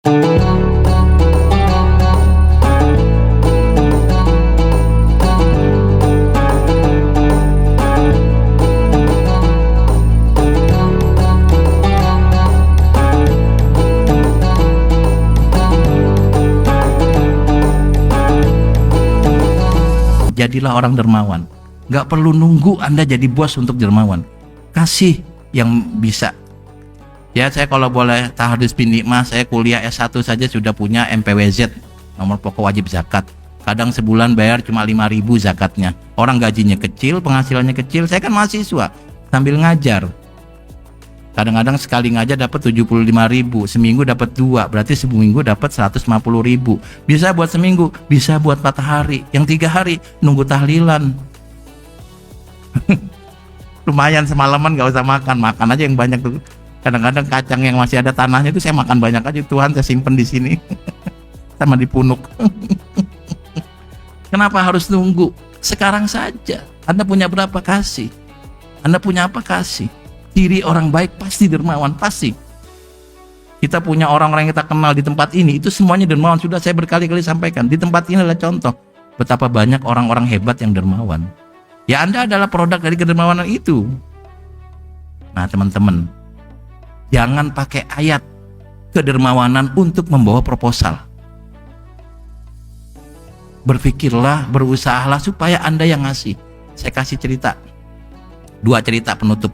Jadilah orang dermawan. Gak perlu nunggu Anda jadi bos untuk dermawan. Kasih yang bisa. Ya, saya kalau boleh tahadus bin nikmah, saya kuliah S1 saja sudah punya MPWZ, nomor pokok wajib zakat. Kadang sebulan bayar cuma 5.000 zakatnya. Orang gajinya kecil, penghasilannya kecil. Saya kan mahasiswa sambil ngajar. Kadang-kadang sekali ngajar dapat 75.000, seminggu dapat 2, berarti seminggu dapat 150.000. Bisa buat seminggu, bisa buat 4 hari. Yang 3 hari nunggu tahlilan. Lumayan semalaman gak usah makan aja yang banyak tuh. Kadang-kadang kacang yang masih ada tanahnya itu saya makan banyak aja. Tuhan, saya simpen di sini sama di punuk. Kenapa harus nunggu? Sekarang saja. Anda punya berapa, kasih. Anda punya apa, kasih. Ciri orang baik pasti dermawan, pasti. Kita punya orang-orang yang kita kenal di tempat ini, itu semuanya dermawan. Sudah saya berkali-kali sampaikan, di tempat ini adalah contoh betapa banyak orang-orang hebat yang dermawan. Ya, Anda adalah produk dari kedermawanan itu. Nah, teman-teman, jangan pakai ayat kedermawanan untuk membawa proposal. Berpikirlah, berusahalah supaya Anda yang ngasih. Saya kasih cerita, 2 cerita penutup.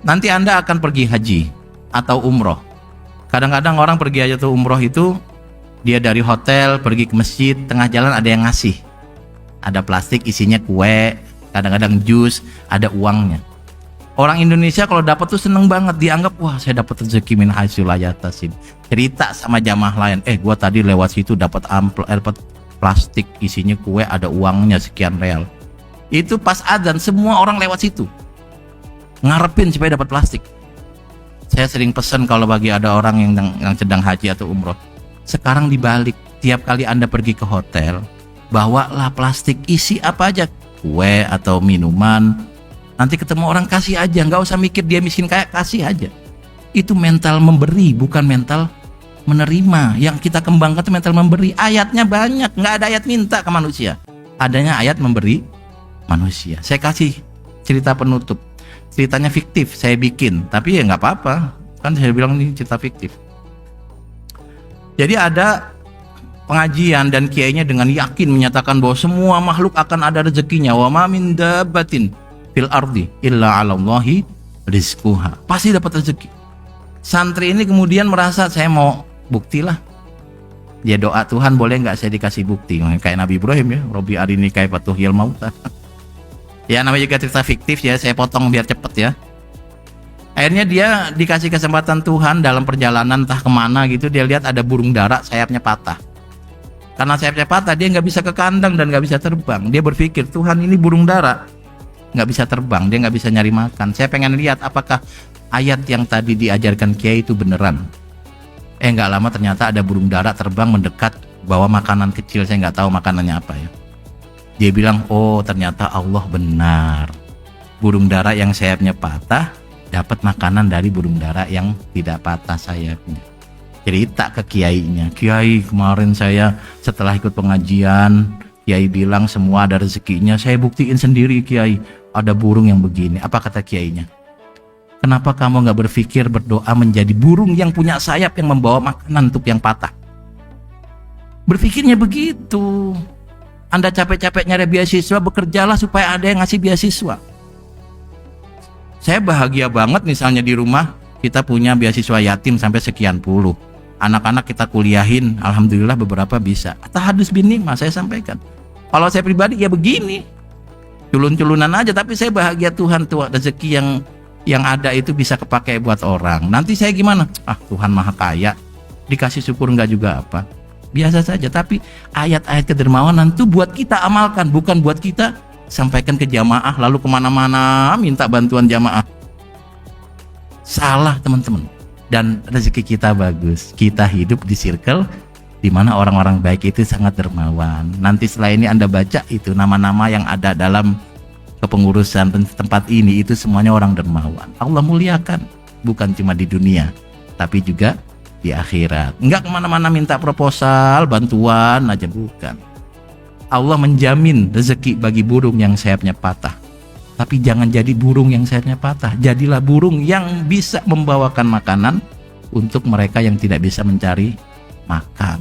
Nanti Anda akan pergi haji atau umroh. Kadang-kadang orang pergi haji atau umroh itu, dia dari hotel pergi ke masjid, tengah jalan ada yang ngasih. Ada plastik isinya kue, kadang-kadang jus, ada uangnya. Orang Indonesia kalau dapat tuh seneng banget, dianggap wah saya dapat rezeki min haitsu la yahtasib. Cerita sama jamaah lain, gua tadi lewat situ dapat dapat plastik isinya kue, ada uangnya sekian real. Itu pas adzan semua orang lewat situ. Ngarepin supaya dapat plastik. Saya sering pesan kalau bagi ada orang yang sedang haji atau umroh, sekarang dibalik, tiap kali Anda pergi ke hotel, bawalah plastik isi apa aja, kue atau minuman. Nanti ketemu orang kasih aja, nggak usah mikir dia miskin kaya, kasih aja. Itu mental memberi, bukan mental menerima. Yang kita kembangkan itu mental memberi. Ayatnya banyak, nggak ada ayat minta ke manusia. Adanya ayat memberi manusia. Saya kasih cerita penutup. Ceritanya fiktif, saya bikin, tapi ya nggak apa-apa, kan saya bilang ini cerita fiktif. Jadi ada pengajian dan kiainya dengan yakin menyatakan bahwa semua makhluk akan ada rezekinya. Wa ma min dabbatin fil ardi illa 'alallahi rizquha. Pasti dapat rezeki. Santri ini kemudian merasa, saya mau buktilah. Dia doa, Tuhan boleh nggak saya dikasih bukti? Kayak Nabi Ibrahim ya, Robbi arini kaifa tuhyil mauta. Ya namanya juga cerita fiktif ya, saya potong biar cepet ya. Akhirnya dia dikasih kesempatan Tuhan dalam perjalanan entah kemana gitu, dia lihat ada burung dara sayapnya patah. Karena sayapnya patah dia nggak bisa ke kandang dan nggak bisa terbang. Dia berpikir, Tuhan ini burung dara nggak bisa terbang, dia nggak bisa nyari makan. Saya pengen lihat apakah ayat yang tadi diajarkan Kiai itu beneran. Nggak lama ternyata ada burung dara terbang mendekat bawa makanan kecil, saya nggak tahu makanannya apa ya. Dia bilang, oh ternyata Allah benar. Burung dara yang sayapnya patah dapat makanan dari burung dara yang tidak patah sayapnya. Cerita ke kiainya, Kiai kemarin saya setelah ikut pengajian, Kiai bilang semua ada rezekinya. Saya buktiin sendiri Kiai, ada burung yang begini. Apa kata kiainya? Kenapa kamu nggak berpikir berdoa menjadi burung yang punya sayap yang membawa makanan untuk yang patah? Berpikirnya begitu. Anda capek-capek nyari beasiswa, bekerjalah supaya ada yang ngasih beasiswa. Saya bahagia banget misalnya di rumah kita punya beasiswa yatim sampai sekian puluh. Anak-anak kita kuliahin, alhamdulillah beberapa bisa. Tahadus bin nikmah saya sampaikan. Kalau saya pribadi ya begini, culun-culunan aja, tapi saya bahagia Tuhan tuh rezeki yang ada itu bisa kepakai buat orang. Nanti saya gimana? Tuhan maha kaya, dikasih syukur enggak juga apa. Biasa saja, tapi ayat-ayat kedermawanan itu buat kita amalkan, bukan buat kita sampaikan ke jamaah lalu kemana-mana minta bantuan jamaah. Salah teman-teman. Dan rezeki kita bagus, kita hidup di circle di mana orang-orang baik itu sangat dermawan. Nanti setelah ini Anda baca itu nama-nama yang ada dalam kepengurusan tempat ini, itu semuanya orang dermawan. Allah muliakan, bukan cuma di dunia, tapi juga di akhirat. Enggak kemana-mana minta proposal, bantuan aja, bukan. Allah menjamin rezeki bagi burung yang sayapnya patah. Tapi jangan jadi burung yang sayapnya patah. Jadilah burung yang bisa membawakan makanan untuk mereka yang tidak bisa mencari makan.